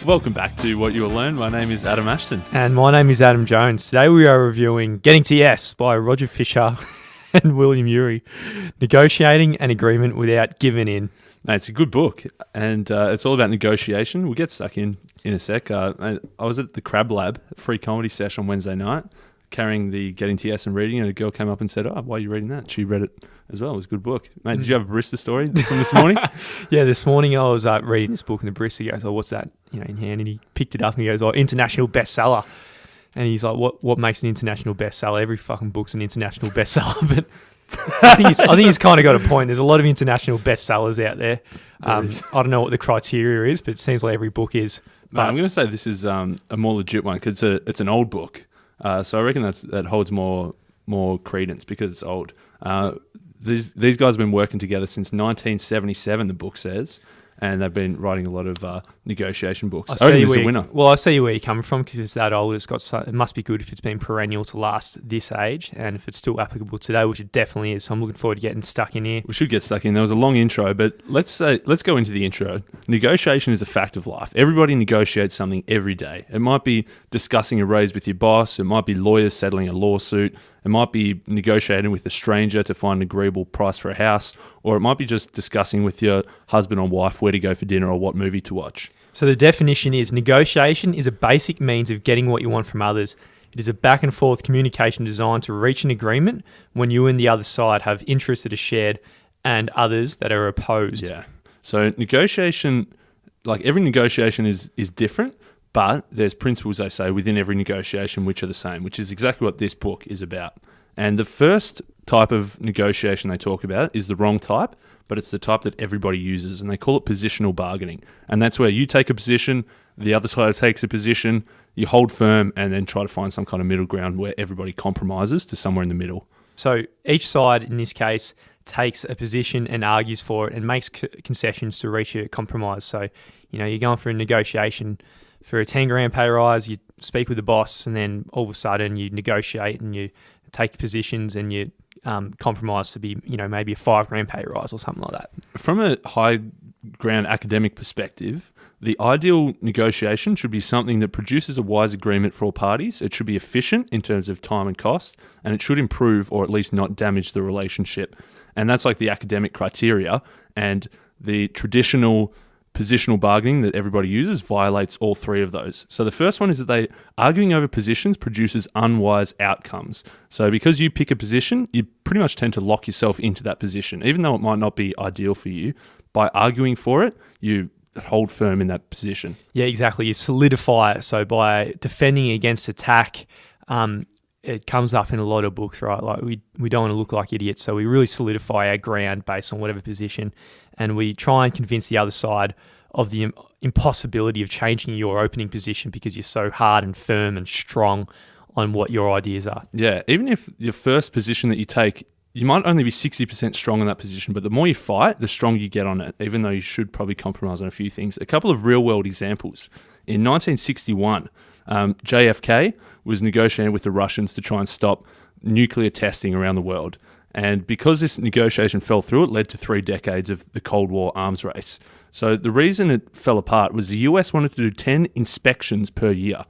Welcome back to What You Will Learn. My name is Adam Ashton. And my name is Adam Jones. Today we are reviewing Getting to Yes by Roger Fisher and William Ury. Negotiating an agreement without giving in. Mate, it's a good book, and it's all about negotiation. We'll get stuck in a sec. I was at the Crab Lab, free comedy session on Wednesday night, carrying the Getting to Yes and reading, and a girl came up and said, "Oh, why are you reading that?" She read it as well. It was a good book. Mate, did you have a barista story from this morning? Yeah, this morning I was reading this book, and the barista goes, "Oh, what's that?" In hand, and he picked it up and he goes, "Oh, international bestseller." And he's like, "What makes an international bestseller? Every fucking book's an international bestseller." But I think he's kind of got a point. There's a lot of international bestsellers out there. I don't know what the criteria is, but it seems like every book is. But I'm going to say this is a more legit one because it's an old book. So I reckon that holds more credence because it's old. These guys have been working together since 1977, the book says, and they've been writing a lot of negotiation books. I think it's a winner. Well, I see where you're coming from because it's that old. It must be good if it's been perennial to last this age, and if it's still applicable today, which it definitely is. So I'm looking forward to getting stuck in here. We should get stuck in. There was a long intro, but let's go into the intro. Negotiation is a fact of life. Everybody negotiates something every day. It might be discussing a raise with your boss. It might be lawyers settling a lawsuit. It might be negotiating with a stranger to find an agreeable price for a house, or it might be just discussing with your husband or wife where to go for dinner or what movie to watch. So the definition is negotiation is a basic means of getting what you want from others. It is a back and forth communication designed to reach an agreement when you and the other side have interests that are shared and others that are opposed. Yeah. So negotiation, like every negotiation is different, but there's principles, they say, within every negotiation which are the same, which is exactly what this book is about. And the first type of negotiation they talk about is the wrong type, but it's the type that everybody uses, and they call it positional bargaining. And that's where you take a position, the other side takes a position, you hold firm, and then try to find some kind of middle ground where everybody compromises to somewhere in the middle. So each side, in this case, takes a position and argues for it and makes concessions to reach a compromise. So, you're going for a negotiation for a 10 grand pay rise, you speak with the boss, and then all of a sudden you negotiate and you take positions and you compromise to be, maybe a 5 grand pay rise or something like that. From a high ground academic perspective, the ideal negotiation should be something that produces a wise agreement for all parties. It should be efficient in terms of time and cost, and it should improve or at least not damage the relationship. And that's like the academic criteria, and the traditional positional bargaining that everybody uses violates all three of those. So the first one is that arguing over positions produces unwise outcomes. So because you pick a position, you pretty much tend to lock yourself into that position. Even though it might not be ideal for you, by arguing for it, you hold firm in that position. Yeah, exactly. You solidify it. So by defending against attack, it comes up in a lot of books, right? Like we don't want to look like idiots. So we really solidify our ground based on whatever position. And we try and convince the other side of the impossibility of changing your opening position because you're so hard and firm and strong on what your ideas are. Yeah, even if your first position that you take, you might only be 60% strong in that position, but the more you fight, the stronger you get on it, even though you should probably compromise on a few things. A couple of real-world examples. In 1961, JFK was negotiating with the Russians to try and stop nuclear testing around the world. And because this negotiation fell through, it led to 3 decades of the Cold War arms race. So the reason it fell apart was the US wanted to do 10 inspections per year,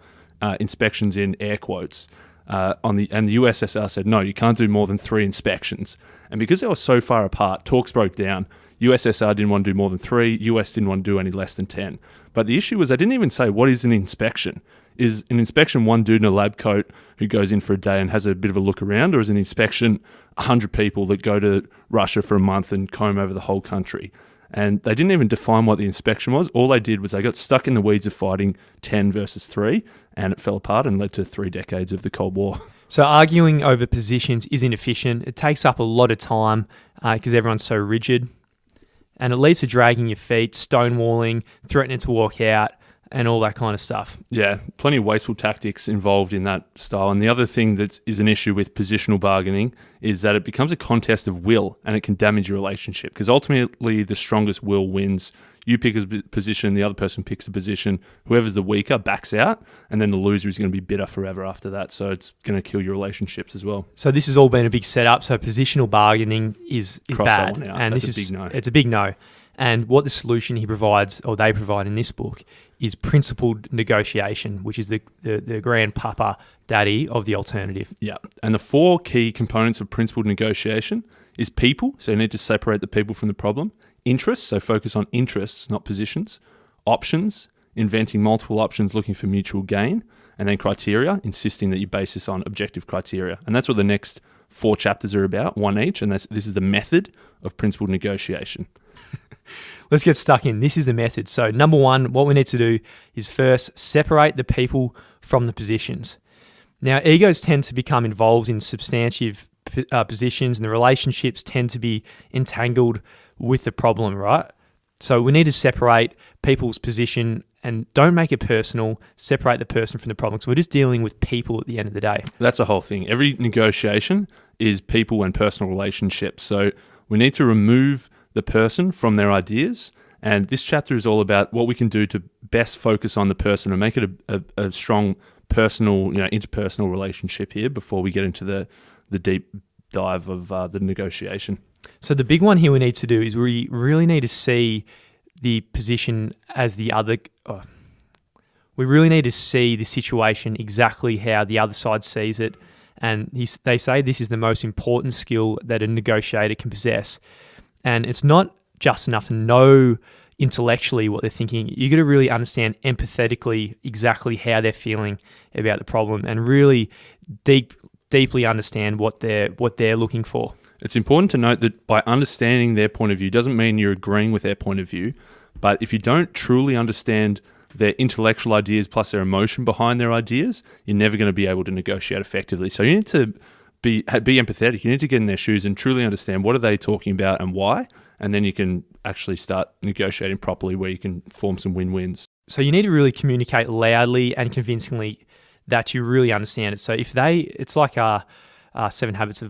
inspections in air quotes, and the USSR said, no, you can't do more than 3 inspections. And because they were so far apart, talks broke down. USSR didn't want to do more than 3, US didn't want to do any less than 10. But the issue was they didn't even say, what is an inspection? Is an inspection one dude in a lab coat who goes in for a day and has a bit of a look around, or is an inspection 100 people that go to Russia for a month and comb over the whole country? And they didn't even define what the inspection was. All they did was they got stuck in the weeds of fighting 10 versus 3, and it fell apart and led to 3 decades of the Cold War. So arguing over positions is inefficient. It takes up a lot of time because everyone's so rigid. And it leads to dragging your feet, stonewalling, threatening to walk out, and all that kind of stuff. Yeah, plenty of wasteful tactics involved in that style. And the other thing that is an issue with positional bargaining is that it becomes a contest of will, and it can damage your relationship because ultimately the strongest will wins. You pick a position, the other person picks a position. Whoever's the weaker backs out, and then the loser is going to be bitter forever after that. So it's going to kill your relationships as well. So this has all been a big setup. So positional bargaining is bad. That one out. And That's a big no. It's a big no. And what the solution he provides, or they provide in this book, is principled negotiation, which is the grandpapa daddy of the alternative. Yeah. And the 4 key components of principled negotiation is people. So you need to separate the people from the problem. Interests. So focus on interests, not positions. Options. Inventing multiple options, looking for mutual gain. And then criteria, insisting that you base this on objective criteria. And that's what the next 4 chapters are about, one each. And this is the method of principled negotiation. Let's get stuck in. This is the method. So number 1, what we need to do is first separate the people from the positions. Now, egos tend to become involved in substantive positions, and the relationships tend to be entangled with the problem, right? So we need to separate people's position and don't make it personal. Separate the person from the problem. So we're just dealing with people at the end of the day. That's the whole thing. Every negotiation is people and personal relationships. So we need to remove the person from their ideas. And this chapter is all about what we can do to best focus on the person and make it a strong personal, interpersonal relationship here before we get into the deep dive of the negotiation. So the big one here we need to do is we really need to see the position as the other. We really need to see the situation exactly how the other side sees it. And they say this is the most important skill that a negotiator can possess. And it's not just enough to know intellectually what they're thinking. You got to really understand empathetically exactly how they're feeling about the problem and really deeply understand what they're looking for. It's important to note that by understanding their point of view doesn't mean you're agreeing with their point of view, but if you don't truly understand their intellectual ideas plus their emotion behind their ideas, you're never going to be able to negotiate effectively. So you need to be empathetic. You need to get in their shoes and truly understand what are they talking about and why, and then you can actually start negotiating properly where you can form some win-wins. So you need to really communicate loudly and convincingly that you really understand it. So it's like seven habits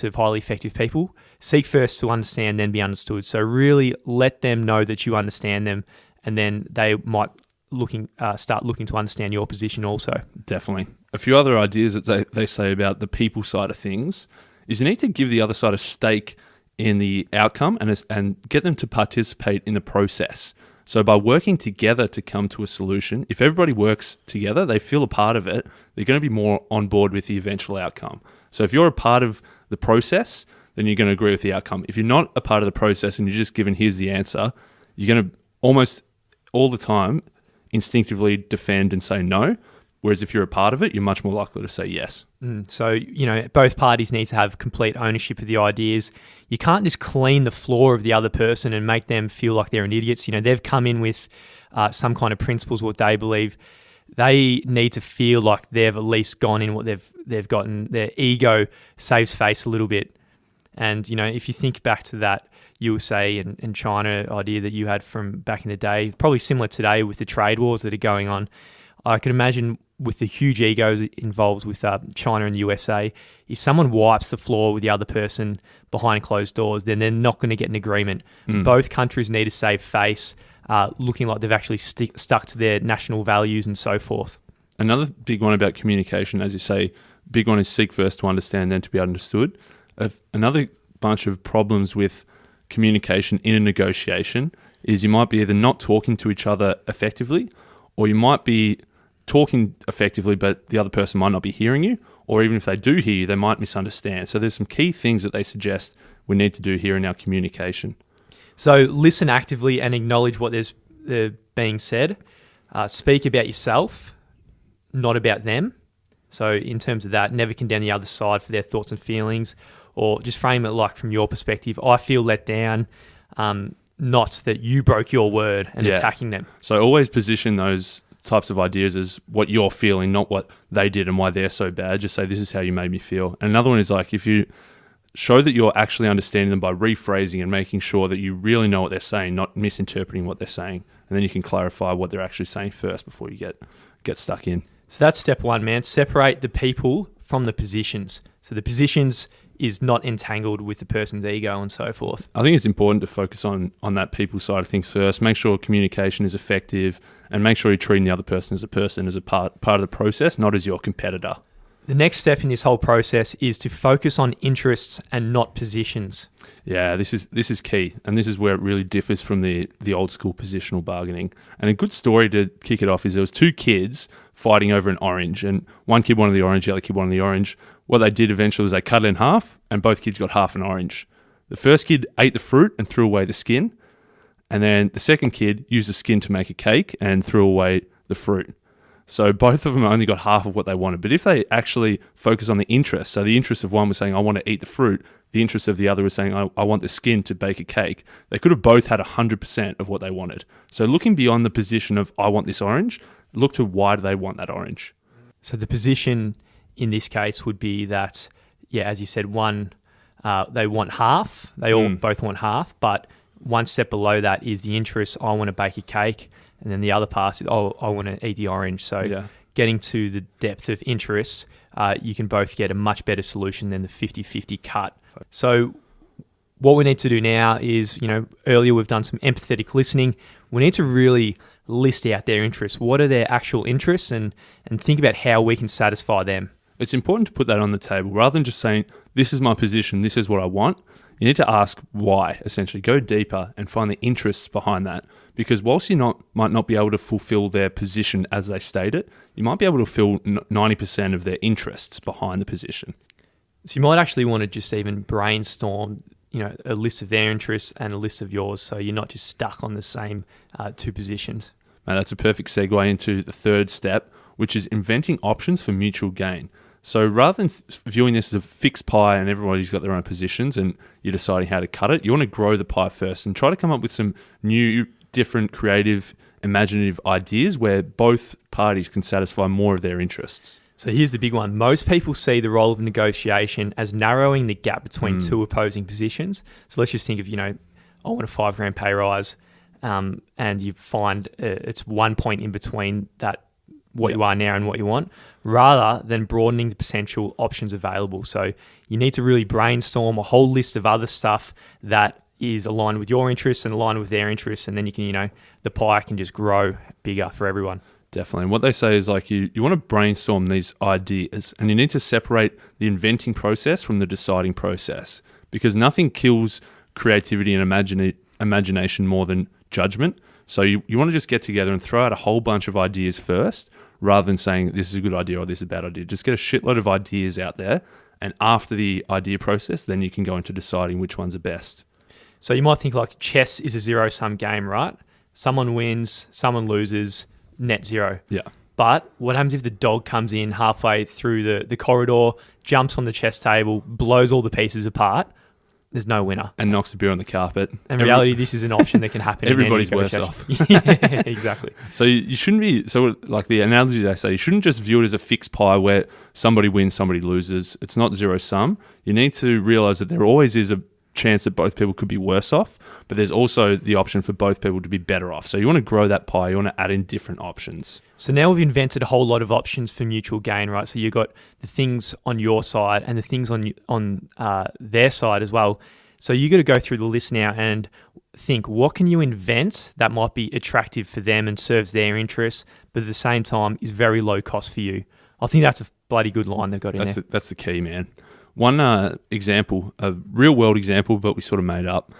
of highly effective people. Seek first to understand, then be understood. So really let them know that you understand them, and then they might start looking to understand your position also. Definitely. A few other ideas that they say about the people side of things is you need to give the other side a stake in the outcome and get them to participate in the process. So by working together to come to a solution, if everybody works together, they feel a part of it, they're going to be more on board with the eventual outcome. So if you're a part of the process, then you're going to agree with the outcome. If you're not a part of the process and you're just given, here's the answer, you're going to almost all the time instinctively defend and say no. Whereas if you're a part of it, you're much more likely to say yes. So, both parties need to have complete ownership of the ideas. You can't just clean the floor of the other person and make them feel like they're an idiots. They've come in with some kind of principles, what they believe. They need to feel like they've at least gone in what they've gotten. Their ego saves face a little bit. And, if you think back to that USA and China idea that you had from back in the day, probably similar today with the trade wars that are going on, I can imagine with the huge egos involved with China and the USA, if someone wipes the floor with the other person behind closed doors, then they're not going to get an agreement. Both countries need to save face, looking like they've actually stuck to their national values and so forth. Another big one about communication, as you say, big one is seek first to understand, then to be understood. Another bunch of problems with communication in a negotiation is you might be either not talking to each other effectively, or you might be talking effectively, but the other person might not be hearing you, or even if they do hear you, they might misunderstand. So there's some key things that they suggest we need to do here in our communication. So listen actively and acknowledge what there's being said. Speak about yourself, not about them. So in terms of that, never condemn the other side for their thoughts and feelings, or just frame it like from your perspective, I feel let down, not that you broke your word and attacking them. So always position those types of ideas as what you're feeling, not what they did and why they're so bad. Just say, this is how you made me feel. And another one is like, if you show that you're actually understanding them by rephrasing and making sure that you really know what they're saying, not misinterpreting what they're saying. And then you can clarify what they're actually saying first before you get stuck in. So that's step one, man. Separate the people from the positions. So the positions is not entangled with the person's ego and so forth. I think it's important to focus on that people side of things first. Make sure communication is effective and make sure you're treating the other person as a part of the process, not as your competitor. The next step in this whole process is to focus on interests and not positions. Yeah, this is key, and this is where it really differs from the old school positional bargaining. And a good story to kick it off is there was two kids fighting over an orange, and one kid wanted the orange, the other kid wanted the orange. What they did eventually was they cut it in half, and both kids got half an orange. The first kid ate the fruit and threw away the skin, and then the second kid used the skin to make a cake and threw away the fruit. So both of them only got half of what they wanted. But if they actually focus on the interest, so the interest of one was saying, I want to eat the fruit, the interest of the other was saying, I want the skin to bake a cake, they could have both had 100% of what they wanted. So looking beyond the position of, I want this orange, look to why do they want that orange. So the position in this case would be that, yeah, as you said, one, they want half, they all both want half, but one step below that is the interest, I want to bake a cake. And then the other part is, I want to eat the orange. So getting to the depth of interest, you can both get a much better solution than the 50-50 cut. So what we need to do now is, earlier we've done some empathetic listening. We need to really list out their interests. What are their actual interests and think about how we can satisfy them. It's important to put that on the table rather than just saying, this is my position, this is what I want. You need to ask why, essentially. Go deeper and find the interests behind that. Because whilst you might not be able to fulfill their position as they state it, you might be able to fill 90% of their interests behind the position. So you might actually want to just even brainstorm, a list of their interests and a list of yours, so you're not just stuck on the same two positions. Now, that's a perfect segue into the third step, which is inventing options for mutual gain. So rather than viewing this as a fixed pie and everybody's got their own positions and you're deciding how to cut it, you want to grow the pie first and try to come up with some new, different, creative, imaginative ideas where both parties can satisfy more of their interests. So here's the big one. Most people see the role of negotiation as narrowing the gap between two opposing positions. So let's just think of, I want a $5,000 pay rise, and you find it's 1 point in between that what you are now and what you want, rather than broadening the potential options available. So you need to really brainstorm a whole list of other stuff that is aligned with your interests and aligned with their interests, and then you can, the pie can just grow bigger for everyone. Definitely. And what they say is you want to brainstorm these ideas and you need to separate the inventing process from the deciding process, because nothing kills creativity and imagination more than judgment. So you want to just get together and throw out a whole bunch of ideas first, rather than saying this is a good idea or this is a bad idea. Just get a shitload of ideas out there, and after the idea process, then you can go into deciding which ones are best. So you might think chess is a zero-sum game, right? Someone wins, someone loses, net zero. Yeah. But what happens if the dog comes in halfway through the corridor, jumps on the chess table, blows all the pieces apart? There's no winner. And knocks the beer on the carpet. In reality, this is an option that can happen. Everybody's worse off. Yeah, exactly. So you shouldn't be, like the analogy they say, you shouldn't just view it as a fixed pie where somebody wins, somebody loses. It's not zero sum. You need to realize that there always is a chance that both people could be worse off, but there's also the option for both people to be better off. So you want to grow that pie, you want to add in different options. So now we've invented a whole lot of options for mutual gain, right? So you've got the things on your side and the things on their side as well. So you got to go through the list now and think, what can you invent that might be attractive for them and serves their interests, but at the same time is very low cost for you? I think that's a bloody good line they've got in there. That's the key, man. One example, a real world example, but we sort of made up.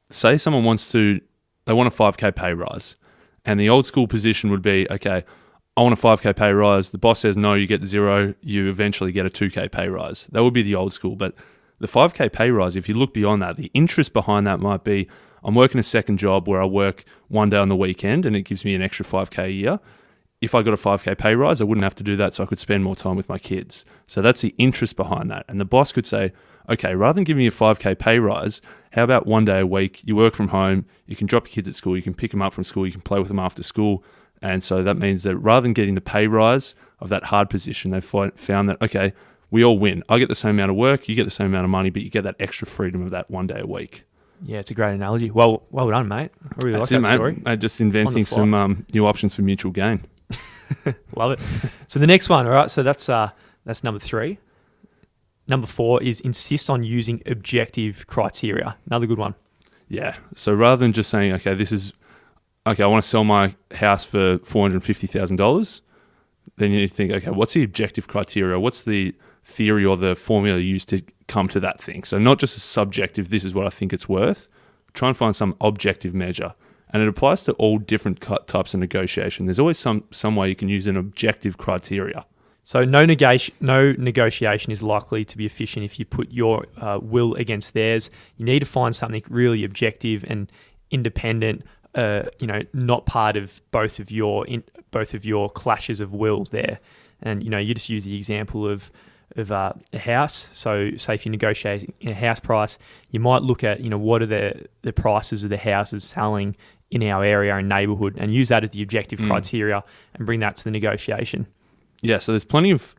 Say someone they want a 5K pay rise. And the old school position would be, okay, I want a 5K pay rise. The boss says, no, you get 0. You eventually get a 2K pay rise. That would be the old school. But the 5K pay rise, if you look beyond that, the interest behind that might be, I'm working a second job where I work 1 day on the weekend and it gives me an extra 5K a year. If I got a 5K pay rise, I wouldn't have to do that, so I could spend more time with my kids. So that's the interest behind that. And the boss could say, okay, rather than giving you a 5K pay rise, how about 1 day a week, you work from home, you can drop your kids at school, you can pick them up from school, you can play with them after school. And so that means that rather than getting the pay rise of that hard position, they found that, okay, we all win. I get the same amount of work, you get the same amount of money, but you get that extra freedom of that 1 day a week. Yeah, it's a great analogy. Well done, mate. I really like that story. Mate, just inventing some new options for mutual gain. Love it. So the next one, all right, so that's number 3. Number 4 is insist on using objective criteria. Another good one. Yeah. So rather than just saying, I want to sell my house for $450,000, then you need to think, okay, what's the objective criteria? What's the theory or the formula used to come to that thing? So not just a subjective, this is what I think it's worth. Try and find some objective measure. And it applies to all different types of negotiation. There's always some way you can use an objective criteria. So no negotiation is likely to be efficient if you put your will against theirs. You need to find something really objective and independent, not part of both of your clashes of wills there. And you just use the example of a house. So say if you're negotiating a house price, you might look at what are the prices of the houses selling in our area and neighbourhood, and use that as the objective criteria and bring that to the negotiation. Yeah, so there's plenty of,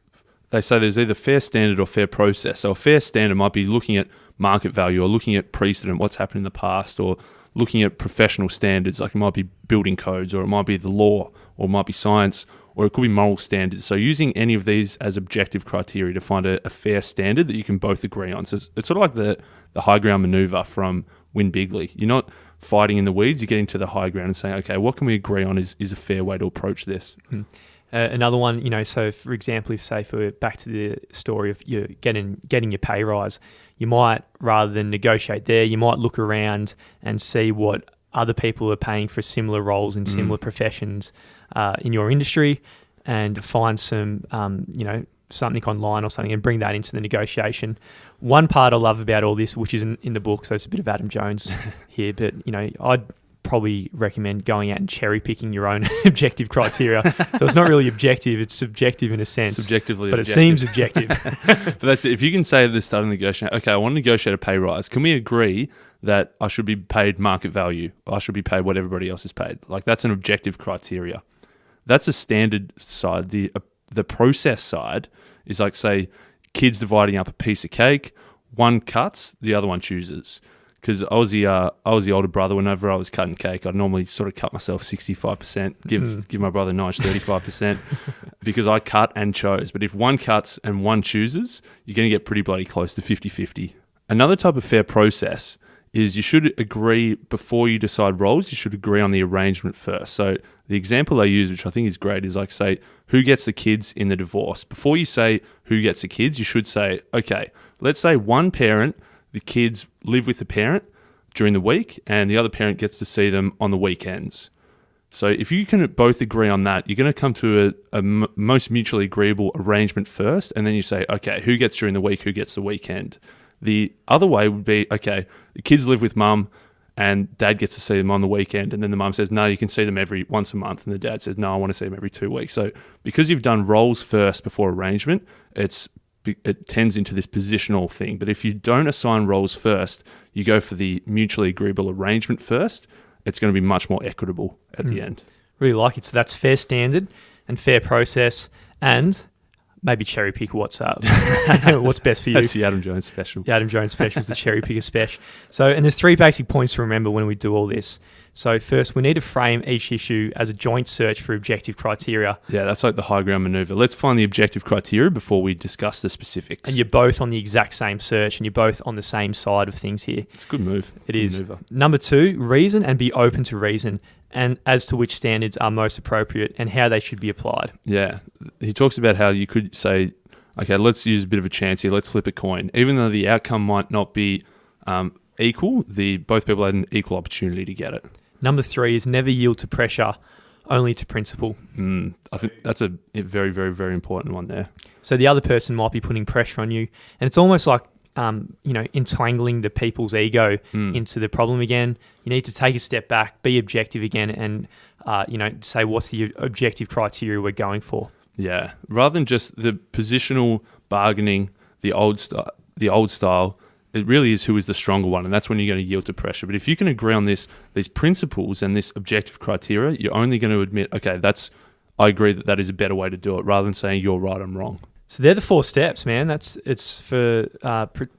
they say there's either fair standard or fair process. So a fair standard might be looking at market value or looking at precedent, what's happened in the past, or looking at professional standards, like it might be building codes, or it might be the law, or it might be science, or it could be moral standards. So using any of these as objective criteria to find a fair standard that you can both agree on. So it's sort of like the high ground maneuver from Win Bigly. You're not fighting in the weeds, you're getting to the high ground and saying, okay, what can we agree on is a fair way to approach this? Another one, so for example, if we're back to the story of you getting your pay rise, you might, rather than negotiate there, you might look around and see what other people are paying for similar roles in similar professions in your industry, and find some, something online or something and bring that into the negotiation. One part I love about all this, which isn't in the book, so it's a bit of Adam Jones here, but I'd probably recommend going out and cherry picking your own objective criteria. So it's not really objective, it's subjective in a sense. Subjectively but objective. It seems objective. But that's it. If you can say at the start of the negotiation, okay, I want to negotiate a pay rise. Can we agree that I should be paid market value? I should be paid what everybody else is paid. Like, that's an objective criteria. That's a standard side. The process side is like, say, kids dividing up a piece of cake. One cuts, the other one chooses. Because I was the older brother. Whenever I was cutting cake, I'd normally sort of cut myself 65%, give my brother Nige 35%, because I cut and chose. But if one cuts and one chooses, you're going to get pretty bloody close to 50-50. Another type of fair process is you should agree before you decide roles. You should agree on the arrangement first. So the example I use, which I think is great, is like, say, who gets the kids in the divorce? Before you say who gets the kids, you should say, okay, let's say one parent, the kids live with the parent during the week, and the other parent gets to see them on the weekends. So if you can both agree on that, you're going to come to a most mutually agreeable arrangement first, and then you say, okay, who gets during the week, who gets the weekend? The other way would be, okay, the kids live with mum, and dad gets to see them on the weekend, and then the mum says, no, you can see them every once a month, and the dad says, no, I want to see them every 2 weeks. So because you've done roles first before arrangement, it tends into this positional thing. But if you don't assign roles first, you go for the mutually agreeable arrangement first, it's going to be much more equitable at the end. Really like it. So that's fair standard and fair process, and maybe cherry pick what's best for you. That's the Adam Jones special. The Adam Jones special is the cherry picker special. So, and there's 3 basic points to remember when we do all this. So first, we need to frame each issue as a joint search for objective criteria. Yeah, that's like the high ground maneuver. Let's find the objective criteria before we discuss the specifics. And you're both on the exact same search, and you're both on the same side of things here. It's a good move. It is. Number 2, reason and be open to reason, and as to which standards are most appropriate and how they should be applied. Yeah. He talks about how you could say, okay, let's use a bit of a chance here. Let's flip a coin. Even though the outcome might not be equal, both people had an equal opportunity to get it. Number 3 is never yield to pressure, only to principle. I think that's a very, very, very important one there. So the other person might be putting pressure on you, and it's almost like entangling the people's ego into the problem again. You need to take a step back, be objective again, and say what's the objective criteria we're going for. Yeah, rather than just the positional bargaining, the old style. It really is who is the stronger one, and that's when you're going to yield to pressure. But if you can agree on these principles and this objective criteria, you're only going to admit, okay, I agree that is a better way to do it, rather than saying you're right, I'm wrong. So they're the 4 steps, man. It's for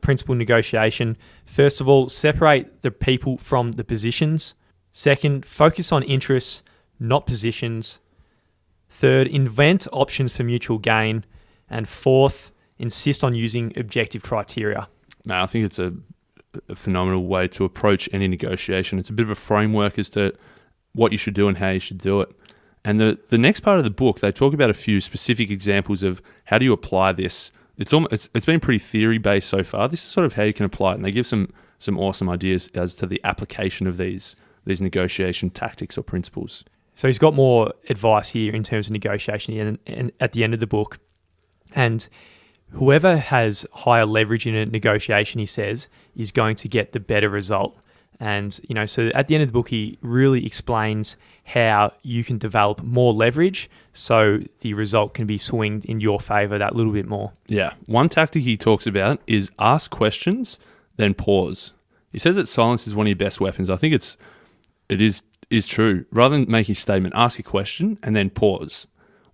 principle negotiation. First of all, separate the people from the positions. Second, focus on interests, not positions. Third, invent options for mutual gain. And fourth, insist on using objective criteria. No, I think it's a phenomenal way to approach any negotiation. It's a bit of a framework as to what you should do and how you should do it. And the next part of the book, they talk about a few specific examples of how do you apply this. It's been pretty theory-based so far. This is sort of how you can apply it. And they give some awesome ideas as to the application of these negotiation tactics or principles. So he's got more advice here in terms of negotiation and at the end of the book. And whoever has higher leverage in a negotiation, he says, is going to get the better result. And, so at the end of the book, he really explains how you can develop more leverage so the result can be swinged in your favor that little bit more. Yeah. One tactic he talks about is ask questions, then pause. He says that silence is one of your best weapons. I think it is true. Rather than making a statement, ask a question and then pause.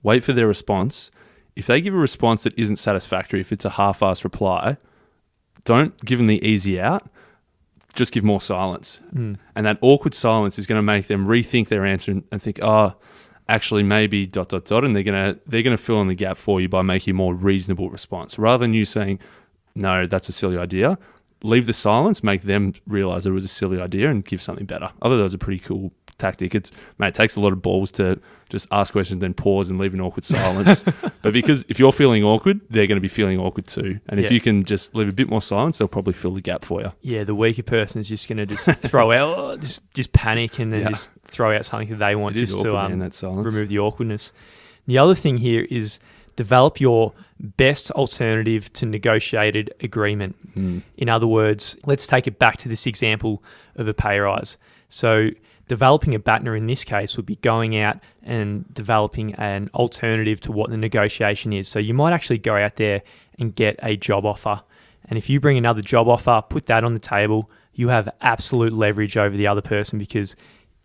Wait for their response. If they give a response that isn't satisfactory, if it's a half-assed reply, don't give them the easy out. Just give more silence. And that awkward silence is going to make them rethink their answer and think, actually maybe ... and they're going to fill in the gap for you by making a more reasonable response. Rather than you saying, no, that's a silly idea, leave the silence, make them realize that it was a silly idea and give something better. I thought that was a pretty cool tactic. It takes a lot of balls to just ask questions, then pause and leave an awkward silence. But because if you're feeling awkward, they're going to be feeling awkward too. And if you can just leave a bit more silence, they'll probably fill the gap for you. Yeah, the weaker person is just going to just throw out, just panic and then just throw out something that they want just to remove the awkwardness. The other thing here is develop your best alternative to negotiated agreement. In other words, let's take it back to this example of a pay rise. So developing a BATNA in this case would be going out and developing an alternative to what the negotiation is. So you might actually go out there and get a job offer. And if you bring another job offer, put that on the table, you have absolute leverage over the other person because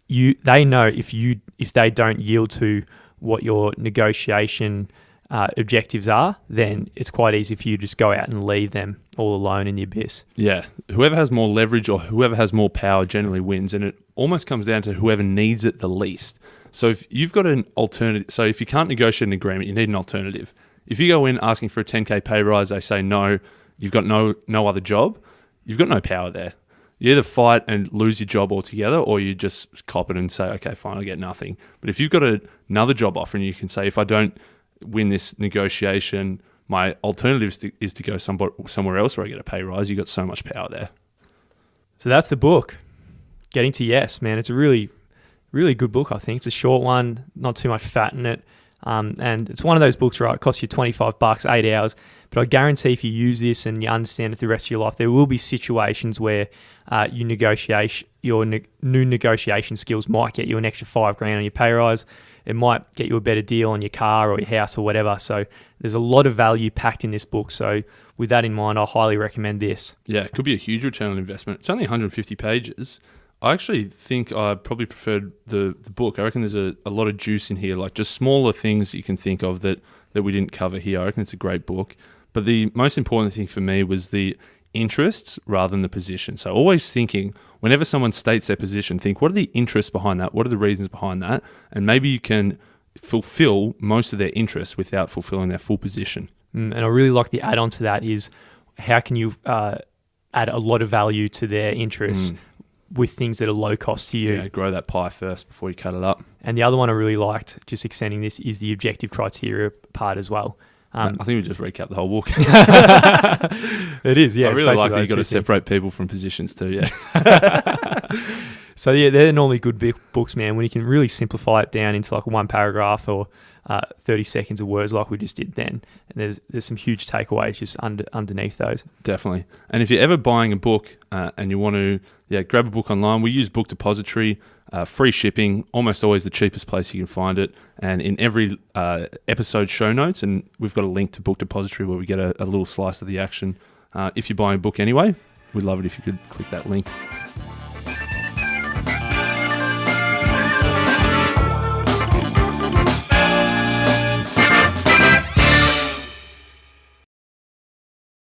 they know if they don't yield to what your negotiation objectives are, then it's quite easy for you to just go out and leave them all alone in the abyss. Yeah. Whoever has more leverage or whoever has more power generally wins, and it almost comes down to whoever needs it the least. So if you've got an alternative, so if you can't negotiate an agreement, you need an alternative. If you go in asking for a 10K pay rise, they say no, you've got no other job, you've got no power there. You either fight and lose your job altogether or you just cop it and say, okay, fine, I get nothing. But if you've got another job offer and you can say, if I don't win this negotiation, my alternative is to go somewhere else where I get a pay rise. You got so much power there. So that's the book, Getting to Yes, man. It's a really, really good book, I think. It's a short one, not too much fat in it. And it's one of those books, right? It costs you $25, 8 hours. But I guarantee if you use this and you understand it the rest of your life, there will be situations where your new negotiation skills might get you an extra $5,000 on your pay rise. It might get you a better deal on your car or your house or whatever. So there's a lot of value packed in this book. So with that in mind, I highly recommend this. Yeah, it could be a huge return on investment. It's only 150 pages. I actually think I probably preferred the book. I reckon there's a lot of juice in here, like just smaller things you can think of that we didn't cover here. I reckon it's a great book. But the most important thing for me was the interests rather than the position. So always thinking, whenever someone states their position, think, what are the interests behind that? What are the reasons behind that? And maybe you can fulfill most of their interests without fulfilling their full position. And I really like the add-on to that is how can you add a lot of value to their interests with things that are low cost to you. Yeah, grow that pie first before you cut it up. And the other one I really liked, just extending this, is the objective criteria part as well. I think we just recap the whole book. It is, yeah. I really like that you've got to separate people from positions too, yeah. So yeah, they're normally good books, man, when you can really simplify it down into like one paragraph or 30 seconds of words like we just did then. And there's some huge takeaways just underneath those. Definitely. And if you're ever buying a book and you want to grab a book online, we use Book Depository, free shipping, almost always the cheapest place you can find it. And in every episode show notes, and we've got a link to Book Depository where we get a little slice of the action. If you're buying a book anyway, we'd love it if you could click that link.